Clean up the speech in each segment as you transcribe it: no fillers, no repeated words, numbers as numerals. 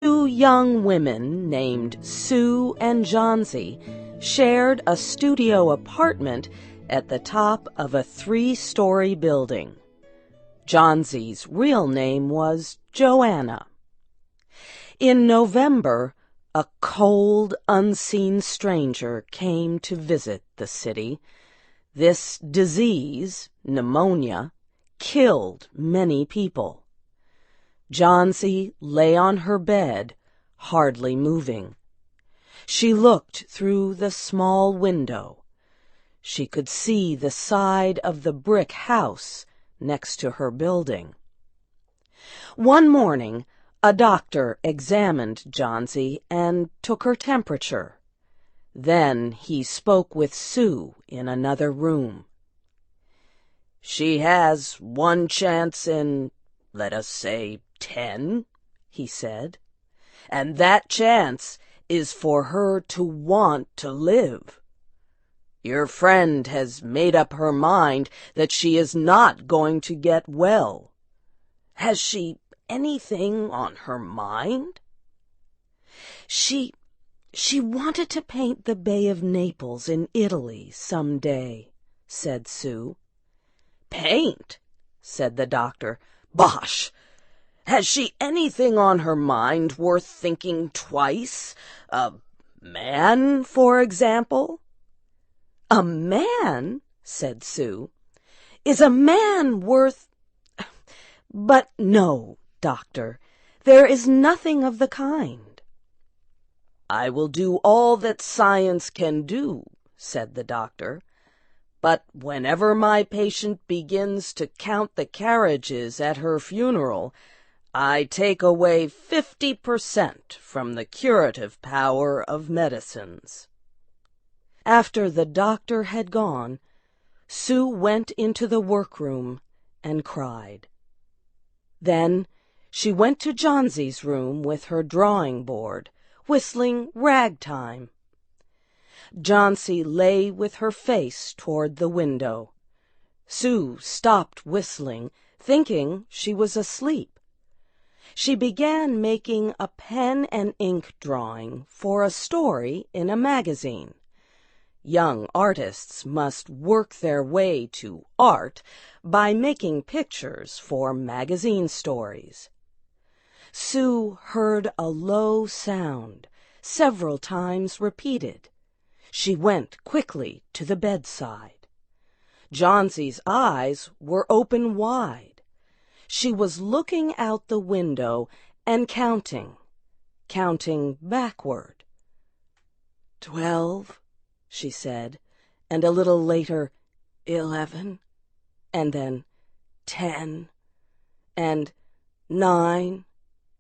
Two young women named Sue and Johnsy shared a studio apartment at the top of a 3-story building. Johnsy's real name was Joanna. In November, a cold, unseen stranger came to visit the city. This disease, pneumonia, killed many people. Johnsy lay on her bed, hardly moving. She looked through the small window. She could see the side of the brick house next to her building. One morning, a doctor examined Johnsy and took her temperature. Then he spoke with Sue in another room. "She has one chance in, let us say, 10, he said, "and that chance is for her to want to live. Your friend has made up her mind that she is not going to get well. Has she anything on her mind?" She wanted to paint the Bay of Naples in Italy some day," said Sue. "Paint?" said the doctor. "Bosh! Has she anything on her mind worth thinking twice? A man, for example?" "A man?" said Sue. "Is a man worth— But no, doctor, there is nothing of the kind." "I will do all that science can do," said the doctor. "But whenever my patient begins to count the carriages at her funeral, I take away 50% from the curative power of medicines." After the doctor had gone, Sue went into the workroom and cried. Then she went to Johnsy's room with her drawing board, whistling ragtime. Johnsy lay with her face toward the window. Sue stopped whistling, thinking she was asleep. She began making a pen and ink drawing for a story in a magazine. Young artists must work their way to art by making pictures for magazine stories. Sue heard a low sound, several times repeated. She went quickly to the bedside. Johnsy's eyes were open wide. She was looking out the window and counting backward. 12, she said, and a little later 11, and then 10, and 9,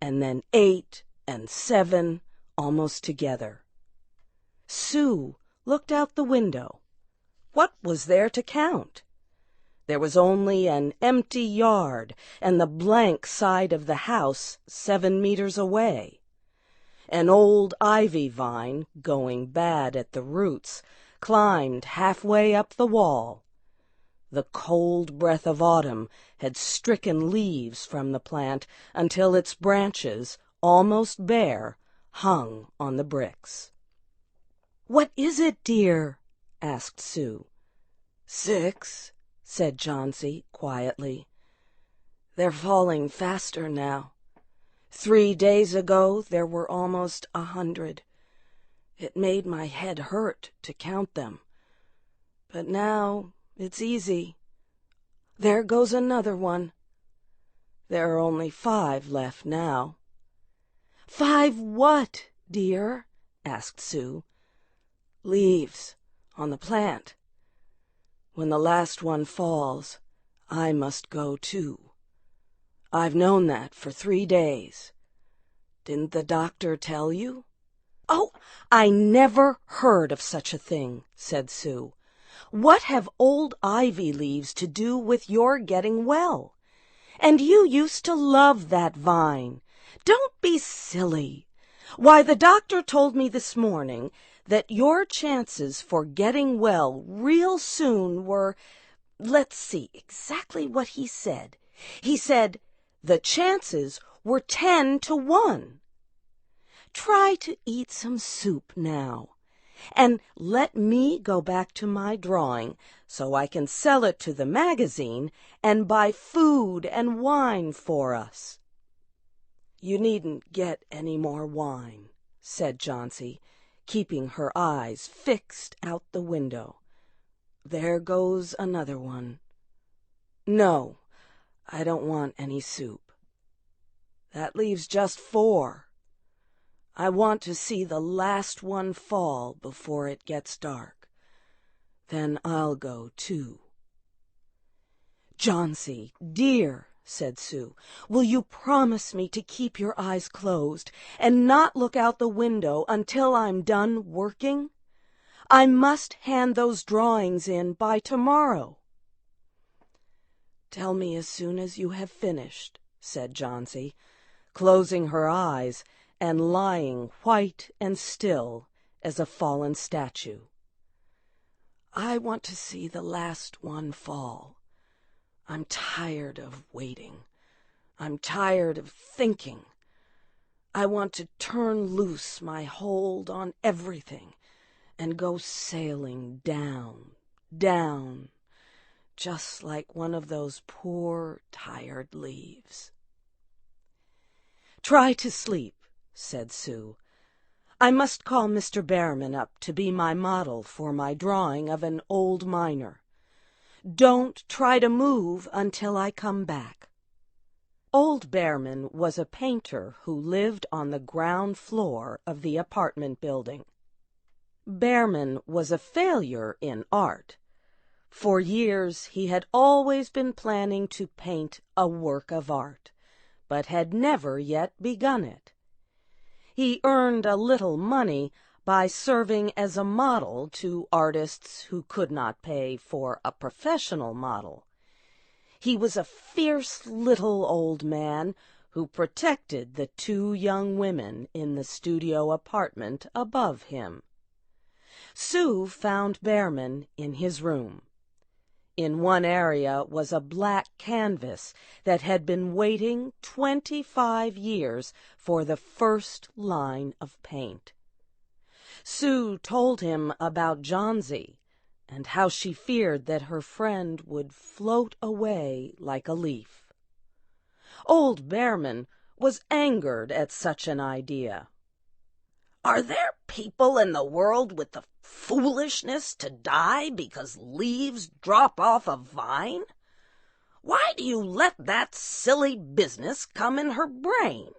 and then 8 and 7, almost together. Sue looked out the window. What was there to count? There was only an empty yard and the blank side of the house 7 meters away. An old ivy vine, going bad at the roots, climbed halfway up the wall. The cold breath of autumn had stricken leaves from the plant until its branches, almost bare, hung on the bricks. "What is it, dear?" asked Sue. 6, said Johnsy quietly. "They're falling faster now. 3 days ago there were almost 100. It made my head hurt to count them. But now it's easy. There goes another one. There are only 5 left now." "5 what, dear?" asked Sue. "Leaves on the plant. When the last one falls, I must go too. I've known that for 3 days. Didn't the doctor tell you?" "Oh, I never heard of such a thing," said Sue. "What have old ivy leaves to do with your getting well? And you used to love that vine. Don't be silly. Why, the doctor told me this morning that your chances for getting well real soon were— let's see exactly what he said. He said the chances were 10 to 1. Try to eat some soup now, and let me go back to my drawing so I can sell it to the magazine and buy food and wine for us." "You needn't get any more wine," said Johnsy, keeping her eyes fixed out the window. "There goes another one. No, I don't want any soup. That leaves just 4. I want to see the last one fall before it gets dark. Then I'll go too." "Johnsy, dear," said Sue, "will you promise me to keep your eyes closed and not look out the window until I'm done working? I must hand those drawings in by tomorrow." "Tell me as soon as you have finished," said Johnsy, closing her eyes and lying white and still as a fallen statue. "I want to see the last one fall. I'm tired of waiting. I'm tired of thinking. I want to turn loose my hold on everything and go sailing down, down, just like one of those poor, tired leaves." "Try to sleep," said Sue. "I must call Mr. Behrman up to be my model for my drawing of an old miner. Don't try to move until I come back." Old Behrman was a painter who lived on the ground floor of the apartment building. Behrman was a failure in art. For years he had always been planning to paint a work of art, but had never yet begun it. He earned a little money by serving as a model to artists who could not pay for a professional model. He was a fierce little old man who protected the 2 young women in the studio apartment above him. Sue found Behrman in his room. In one area was a black canvas that had been waiting 25 years for the first line of paint. Sue told him about Johnsy and how she feared that her friend would float away like a leaf. Old Behrman was angered at such an idea. "Are there people in the world with the foolishness to die because leaves drop off a vine? Why do you let that silly business come in her brain?"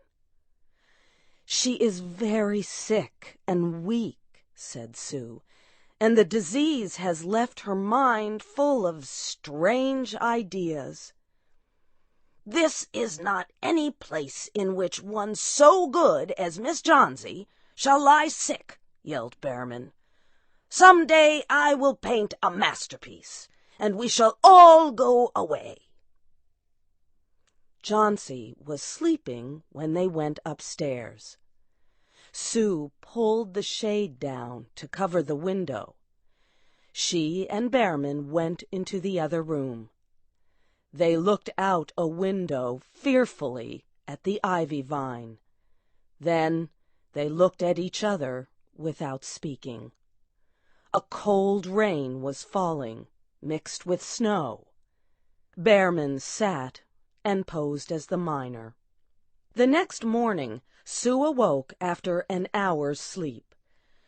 "She is very sick and weak," said Sue, "and the disease has left her mind full of strange ideas." "This is not any place in which one so good as Miss Johnsy shall lie sick," yelled Behrman. "Some day I will paint a masterpiece, and we shall all go away." Johnsy was sleeping when they went upstairs. Sue pulled the shade down to cover the window. She and Behrman went into the other room. They looked out a window fearfully at the ivy vine. Then they looked at each other without speaking. A cold rain was falling, mixed with snow. Behrman sat and posed as the miner. The next morning, Sue awoke after an hour's sleep.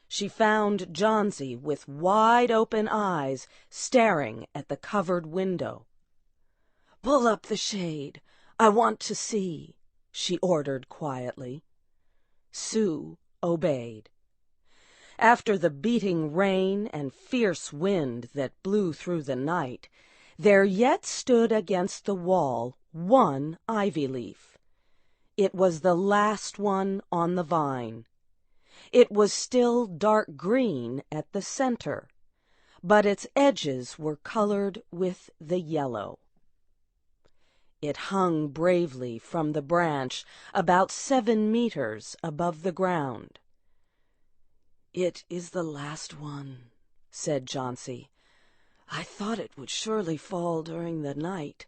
She found Johnsy with wide-open eyes staring at the covered window. "Pull up the shade. I want to see," she ordered quietly. Sue obeyed. After the beating rain and fierce wind that blew through the night, there yet stood against the wall one ivy leaf. It was the last one on the vine. It was still dark green at the center, but its edges were colored with the yellow. It hung bravely from the branch about 7 meters above the ground. "It is the last one," said Johnsy. "I thought it would surely fall during the night.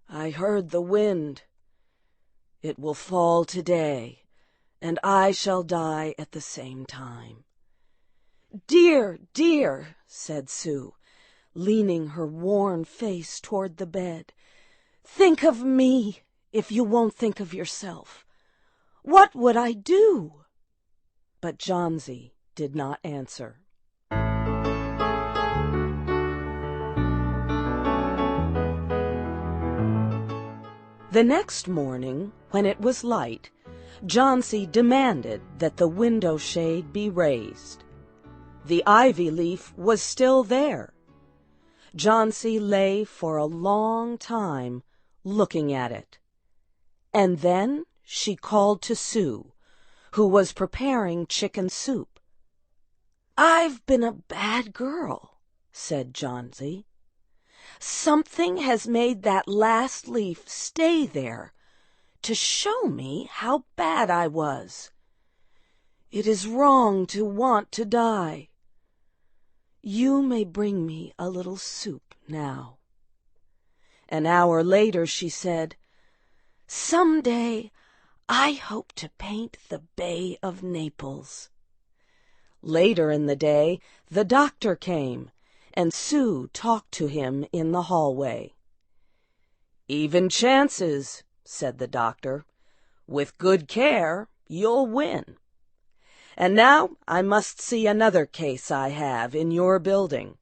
I heard the wind. It will fall today, and I shall die at the same time." "Dear, dear," said Sue, leaning her worn face toward the bed, "think of me if you won't think of yourself. What would I do?" But Johnsy did not answer. The next morning, when it was light, Johnsy demanded that the window shade be raised. The ivy leaf was still there. Johnsy lay for a long time looking at it. And then she called to Sue, who was preparing chicken soup. "I've been a bad girl," said Johnsy. "Something has made that last leaf stay there to show me how bad I was. It is wrong to want to die. You may bring me a little soup now." An hour later she said, "Some day I hope to paint the Bay of Naples." Later in the day the doctor came, and Sue talked to him in the hallway. "Even chances," said the doctor. "With good care, you'll win. And now I must see another case I have in your building.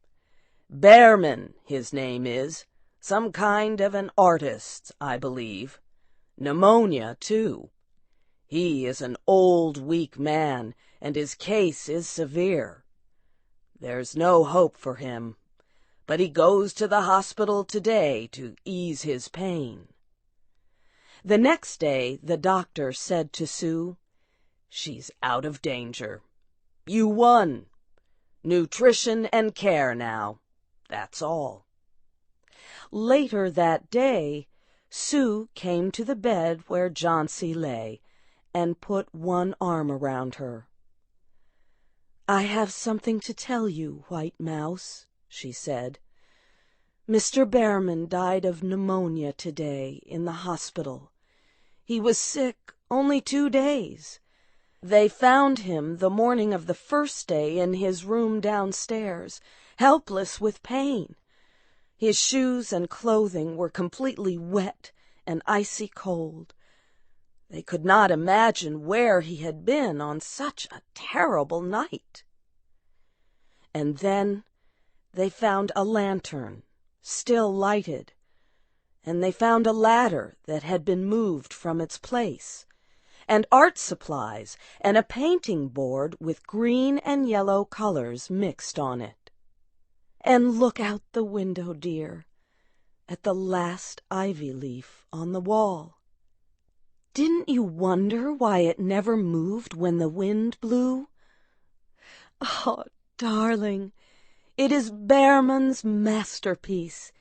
Behrman, his name is. Some kind of an artist, I believe. Pneumonia, too. He is an old, weak man, and his case is severe. There's no hope for him, but he goes to the hospital today to ease his pain." The next day the doctor said to Sue, "She's out of danger. You won. Nutrition and care now. That's all." Later that day, Sue came to the bed where Johnsy lay and put one arm around her. "I have something to tell you, White Mouse," she said. "Mr. Behrman died of pneumonia today in the hospital. He was sick only 2 days. They found him the morning of the first day in his room downstairs, helpless with pain. His shoes and clothing were completely wet and icy cold. They could not imagine where he had been on such a terrible night. And then they found a lantern, still lighted, and they found a ladder that had been moved from its place, and art supplies and a painting board with green and yellow colors mixed on it. And look out the window, dear, at the last ivy leaf on the wall. Didn't you wonder why it never moved when the wind blew? Oh, darling, it is Behrman's masterpiece.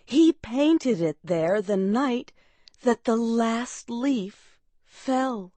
He painted it there the night that the last leaf fell."